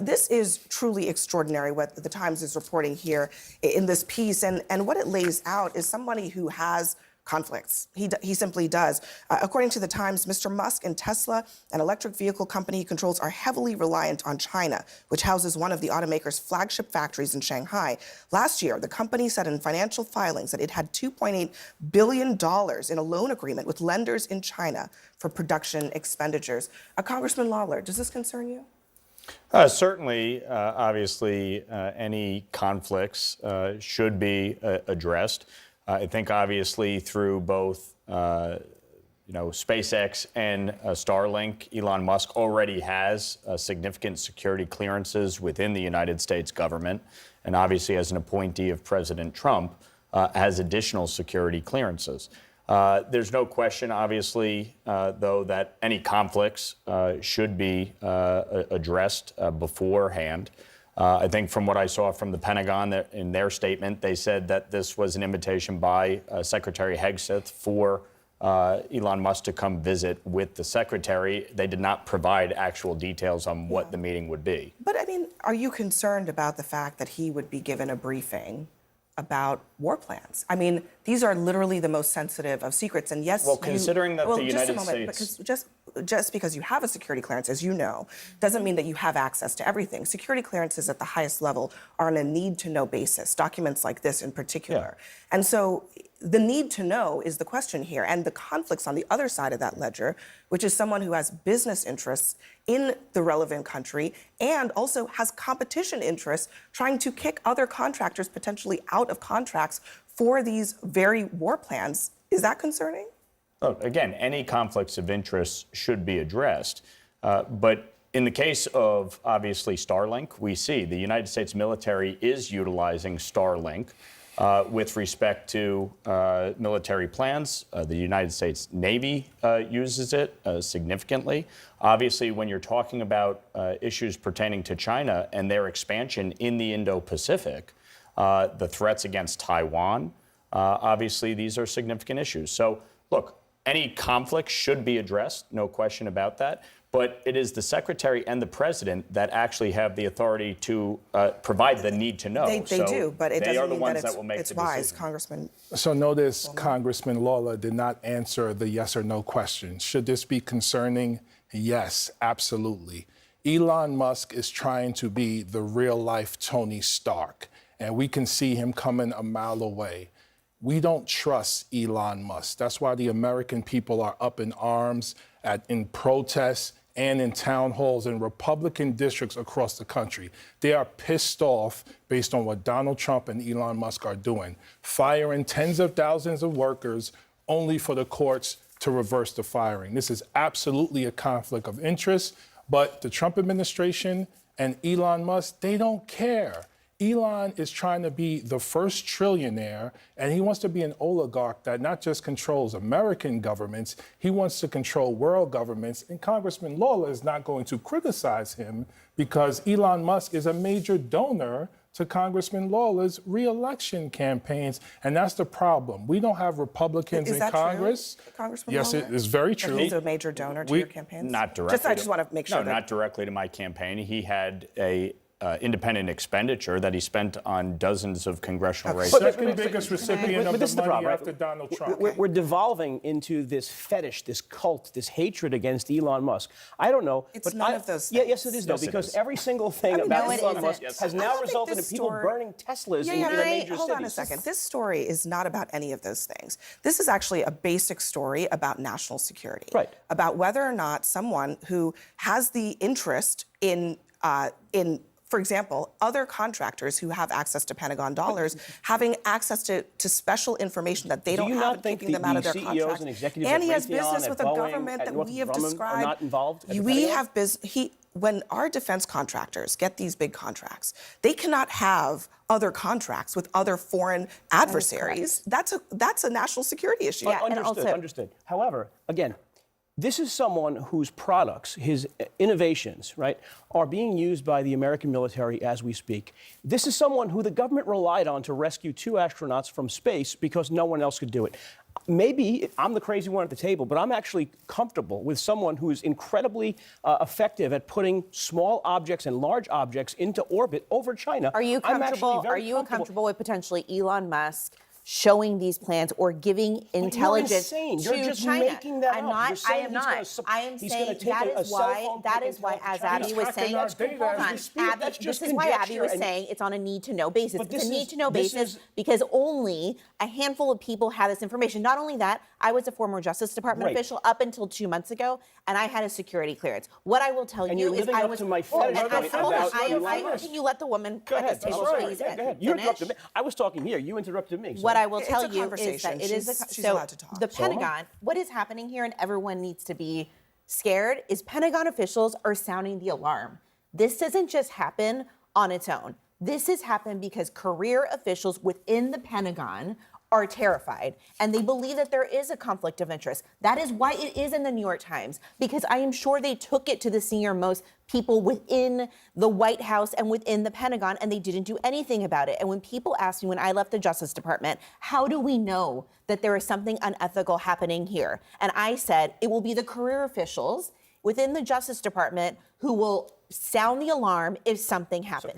this is truly extraordinary what the Times is reporting here in this piece. And what it lays out is somebody who has conflicts. He simply does. According to the Times, Mr. Musk and Tesla, an electric vehicle company he controls, are heavily reliant on China, which houses one of the automaker's flagship factories in Shanghai. Last year, the company said in financial filings that it had $2.8 billion in a loan agreement with lenders in China for production expenditures. Congressman Lawler, does this concern you? Certainly, obviously, any conflicts should be addressed. I think, obviously, through both, SpaceX and Starlink, Elon Musk already has significant security clearances within the United States government, and obviously, as an appointee of President Trump, has additional security clearances. There's no question, obviously, though, that any conflicts should be addressed beforehand. I think from what I saw from the Pentagon, in their statement, they said that this was an invitation by Secretary Hegseth for Elon Musk to come visit with the secretary. They did not provide actual details on what the meeting would be. But, I mean, are you concerned about the fact that he would be given a briefing about war plans? I mean, these are literally the most sensitive of secrets. And yes, well, considering that the United States... Because just because you have a security clearance, as you know, doesn't mean that you have access to everything. Security clearances at the highest level are on a need-to-know basis, documents like this in particular. Yeah. And so the need to know is the question here, and the conflicts on the other side of that ledger, which is someone who has business interests in the relevant country and also has competition interests trying to kick other contractors potentially out of contracts for these very war plans. Is that concerning? Oh, again, any conflicts of interest should be addressed. But in the case of, obviously, Starlink, we see the United States military is utilizing Starlink with respect to military plans. The United States Navy uses it significantly. Obviously, when you're talking about issues pertaining to China and their expansion in the Indo-Pacific, the threats against Taiwan, obviously, these are significant issues. So, look, any conflict should be addressed, no question about that. But it is the secretary and the president that actually have the authority to provide the need to know. They do, but it doesn't mean that it's wise, decision. Congressman. So notice Congressman Lawler did not answer the yes or no question. Should this be concerning? Yes, absolutely. Elon Musk is trying to be the real-life Tony Stark, and we can see him coming a mile away. We don't trust Elon Musk. That's why the American people are up in arms in protests and in town halls in Republican districts across the country. They are pissed off based on what Donald Trump and Elon Musk are doing, firing tens of thousands of workers only for the courts to reverse the firing. This is absolutely a conflict of interest, but the Trump administration and Elon Musk, they don't care. Elon is trying to be the first trillionaire, and he wants to be an oligarch that not just controls American governments, he wants to control world governments. And Congressman Lawler is not going to criticize him because Elon Musk is a major donor to Congressman Lawler's re-election campaigns, and that's the problem. We don't have Republicans in Congress. True, Congressman yes, Lawler? it is very true. He's a major donor to your campaigns? Not directly. I just want to make sure. No, not directly to my campaign. He had a independent expenditure that he spent on dozens of congressional races. Second biggest recipient of the money after Donald Trump. We're devolving into this fetish, this cult, this hatred against Elon Musk. I don't know. It's none of those things. Yes, it is, though, because every single thing about Elon Musk has now resulted in people burning Teslas in a major cities. Hold on a second. This story is not about any of those things. This is actually a basic story about national security. Right. About whether or not someone who has the interest in for example, other contractors who have access to Pentagon dollars having access to special information that they don't have and keeping them out of their contracts. And he has business with a government that we have described. Are not involved We have when our defense contractors get these big contracts, they cannot have other contracts with other foreign adversaries. That's a national security issue. Yeah, understood. However, again, This is someone whose products, his innovations, right, are being used by the American military as we speak. This is someone who the government relied on to rescue 2 astronauts from space because no one else could do it. Maybe I'm the crazy one at the table, but I'm actually comfortable with someone who is incredibly effective at putting small objects and large objects into orbit over China. Are you comfortable? Are you comfortable with potentially Elon Musk showing these plans or giving intelligence you're insane. to You're just China? making that I'm up. not. You're saying I am not. I am he's saying gonna take that a is cell why. phone That thing is why, into as China. Abby was saying, our data hold as we on, speak. Abby. That's This just is why Abby conjecture was and- saying it's on a need-to-know basis. But It's a this is- need-to-know this basis is- because only a handful of people have this information. Not only that, I was a former Justice Department Right. official up until 2 months ago, and I had a security clearance. What I will tell And you you're is living I up was. to my Hold on, fetish point hold on. about Elon Musk. Can you let the woman Go at ahead. this table, I'm sorry. please? Go ahead. You interrupted me. I was talking here. You interrupted me. What I will It's tell a you is conversation. that it is She's allowed to talk. the Pentagon. What is happening here, and everyone needs to be scared, is Pentagon officials are sounding the alarm. This doesn't just happen on its own. This has happened because career officials within the Pentagon are terrified, and they believe that there is a conflict of interest. That is why it is in the New York Times, because I am sure they took it to the senior-most people within the White House and within the Pentagon, and they didn't do anything about it. And when people asked me when I left the Justice Department, how do we know that there is something unethical happening here? And I said, it will be the career officials within the Justice Department who will sound the alarm if something happens.